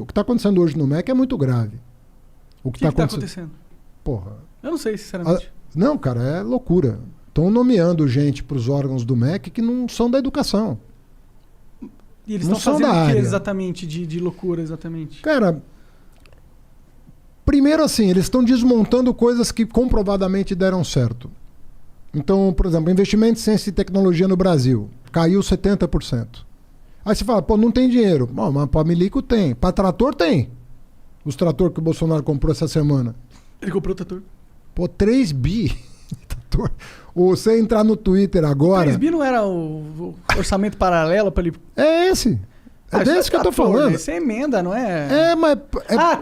O que está acontecendo hoje no MEC é muito grave. O que está acontecendo? Porra. Eu não sei, sinceramente. Não, cara, é loucura. Estão nomeando gente para os órgãos do MEC que não são da educação. E eles estão fazendo o que exatamente de loucura, exatamente? Cara, primeiro assim, eles estão desmontando coisas que comprovadamente deram certo. Então, por exemplo, investimento em ciência e tecnologia no Brasil caiu 70%. Aí você fala, pô, não tem dinheiro. Bom, mas para milico tem. Para trator tem. Os trator que o Bolsonaro comprou essa semana. Ele comprou o trator. Pô, 3 bi. Ou você entrar no Twitter agora... 3 bi não era o orçamento paralelo para ele... É esse. É desse que eu tô falando. Isso é emenda, não é? Mas...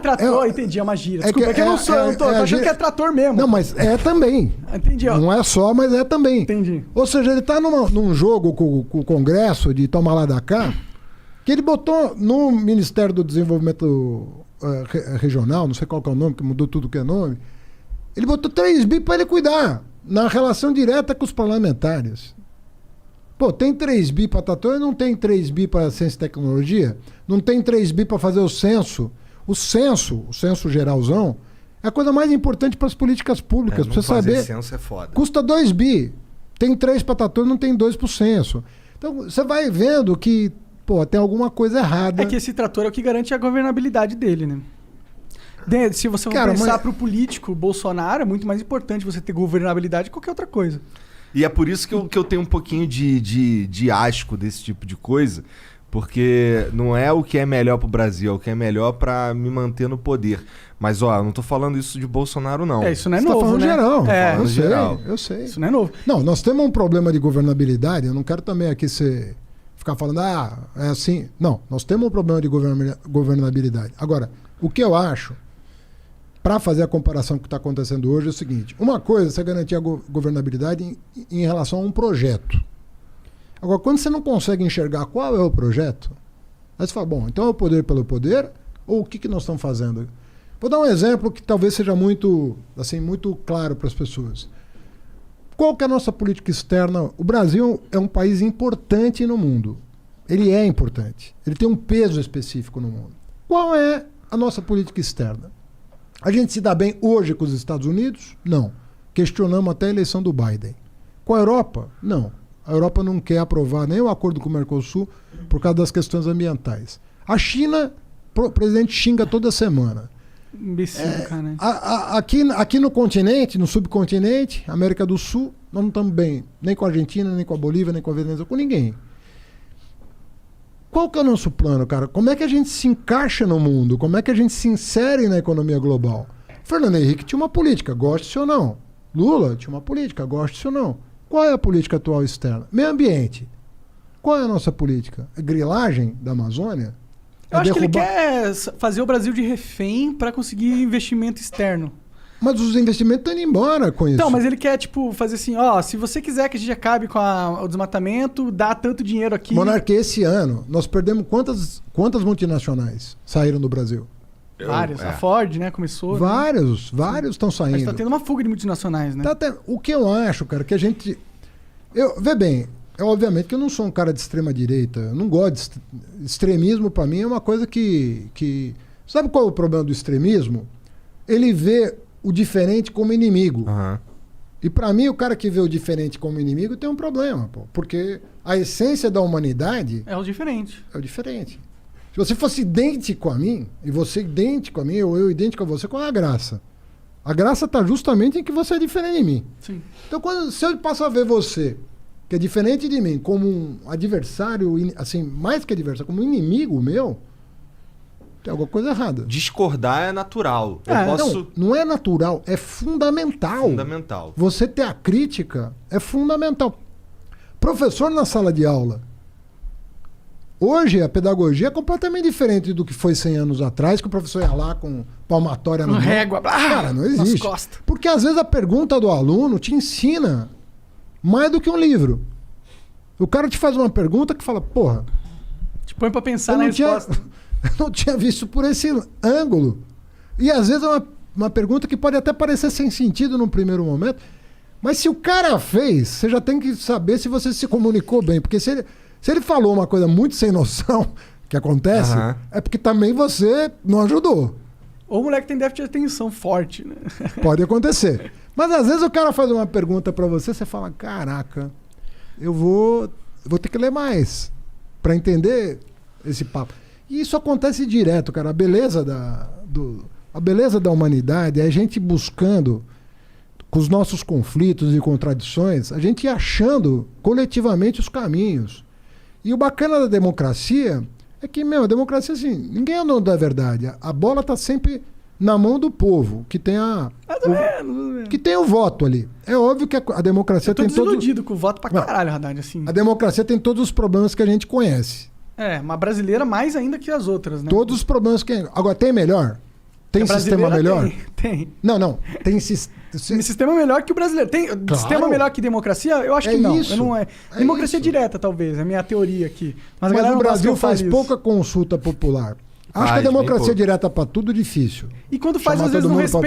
trator, entendi, é uma gíria. Desculpa, é que eu não sou, eu tô achando que é trator mesmo. Não, mas é também. Entendi, ó. Não é só, mas é também. Entendi. Ou seja, ele tá num jogo com o Congresso de tomar lá da cá, que ele botou no Ministério do Desenvolvimento Regional, não sei qual que é o nome, que mudou tudo que é nome, ele botou 3 bi para ele cuidar, na relação direta com os parlamentares. Pô, tem 3 bi para trator e não tem 3 bi para ciência e tecnologia? Não tem 3 bi para fazer o censo? O censo geralzão, é a coisa mais importante para as políticas públicas. Pra você saber. Censo é foda. Custa 2 bi. Tem 3 para trator e não tem 2 pro censo. Então, você vai vendo que, pô, tem alguma coisa errada. É que esse trator é o que garante a governabilidade dele, né? Se você for pensar pro político Bolsonaro, é muito mais importante você ter governabilidade que qualquer outra coisa. E é por isso que eu tenho um pouquinho de asco desse tipo de coisa, porque não é o que é melhor pro Brasil, é o que é melhor pra me manter no poder. Mas, ó, eu não tô falando isso de Bolsonaro, não. Isso não é novo, tá falando né? Geral. Eu sei, geral. Eu sei. Isso não é novo. Não, nós temos um problema de governabilidade, eu não quero também aqui ficar falando, é assim. Não, nós temos um problema de governabilidade. Agora, o que eu acho, para fazer a comparação com o que está acontecendo hoje, é o seguinte. Uma coisa é você garantir a governabilidade em relação a um projeto. Agora, quando você não consegue enxergar qual é o projeto, aí você fala, bom, então é o poder pelo poder, ou o que nós estamos fazendo? Vou dar um exemplo que talvez seja muito claro para as pessoas. Qual que é a nossa política externa? O Brasil é um país importante no mundo. Ele é importante. Ele tem um peso específico no mundo. Qual é a nossa política externa? A gente se dá bem hoje com os Estados Unidos? Não. Questionamos até a eleição do Biden. Com a Europa? Não. A Europa não quer aprovar nem o acordo com o Mercosul por causa das questões ambientais. A China, o presidente xinga toda semana. Imbecil, cara. Aqui no continente, no subcontinente, América do Sul, nós não estamos bem. Nem com a Argentina, nem com a Bolívia, nem com a Venezuela, com ninguém. Qual que é o nosso plano, cara? Como é que a gente se encaixa no mundo? Como é que a gente se insere na economia global? Fernando Henrique tinha uma política, goste ou não. Lula tinha uma política, goste ou não. Qual é a política atual externa? Meio ambiente. Qual é a nossa política? É grilagem da Amazônia? Eu acho que ele quer fazer o Brasil de refém para conseguir investimento externo. Mas os investimentos estão indo embora com isso. Então, mas ele quer, fazer assim, se você quiser que a gente acabe com o desmatamento, dá tanto dinheiro aqui. Monarquia, esse ano, nós perdemos quantas multinacionais saíram do Brasil? Várias. A Ford, né, começou. Vários estão saindo. Mas tá tendo uma fuga de multinacionais, né? O que eu acho, cara, que a gente... Vê bem, obviamente que eu não sou um cara de extrema direita, eu não gosto de... Extremismo, pra mim, é uma coisa que... Sabe qual é o problema do extremismo? Ele vê o diferente como inimigo. Uhum. E pra mim, o cara que vê o diferente como inimigo tem um problema, pô. Porque a essência da humanidade... É o diferente. É o diferente. Se você fosse idêntico a mim, e você idêntico a mim, ou eu idêntico a você, qual é a graça? A graça está justamente em que você é diferente de mim. Sim. Então, se eu passo a ver você, que é diferente de mim, como um adversário, assim, mais que adversário, como um inimigo meu, tem alguma coisa errada. Discordar é natural. Não é natural, é fundamental. Fundamental. Você ter a crítica é fundamental. Professor na sala de aula. Hoje a pedagogia é completamente diferente do que foi 100 anos atrás, que o professor ia lá com palmatória na mão. Régua. Cara, não existe. Porque às vezes a pergunta do aluno te ensina mais do que um livro. O cara te faz uma pergunta que fala, porra... Te põe pra pensar na resposta. Eu não tinha visto por esse ângulo. E às vezes é uma pergunta que pode até parecer sem sentido num primeiro momento, mas se o cara fez, você já tem que saber se você se comunicou bem. Porque se ele falou uma coisa muito sem noção, que acontece, é porque também você não ajudou. Ou o moleque tem déficit de atenção forte, né? Pode acontecer. Mas às vezes o cara faz uma pergunta pra você, você fala, caraca, eu vou ter que ler mais pra entender esse papo. E isso acontece direto, cara. A beleza da humanidade é a gente buscando, com os nossos conflitos e contradições, a gente ir achando coletivamente os caminhos. E o bacana da democracia é que, a democracia, assim, ninguém é dono da verdade. A bola tá sempre na mão do povo, que tem que tem o voto ali. É óbvio que a democracia tem todo... Eu tô desiludido com o voto pra caralho, Haddad, assim. A democracia tem todos os problemas que a gente conhece. Uma brasileira mais ainda que as outras, né? Todos os problemas que... Agora, tem melhor? Tem sistema melhor? Tem. Não. Tem sistema melhor que o brasileiro. Tem sistema melhor que democracia? Eu acho que não. Isso. Democracia direta, talvez. É a minha teoria aqui. Mas o Brasil faz pouca consulta popular. Acho que a democracia direta pra tudo é difícil. E quando faz, às vezes, não respeita